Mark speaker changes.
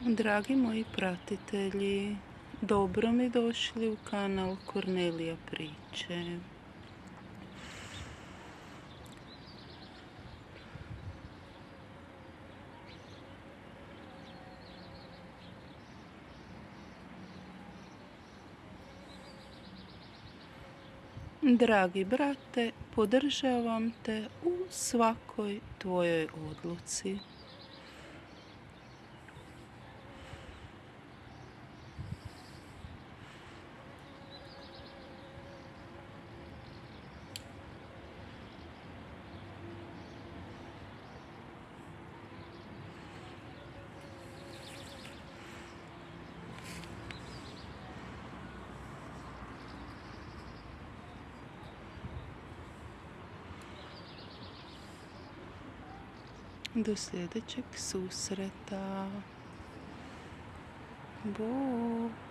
Speaker 1: Dragi moji pratitelji, dobro mi došli u kanal Kornelija priče. Dragi brate, podržavam te u svakoj tvojoj odluci. Do sljedećeg susreta. Bog.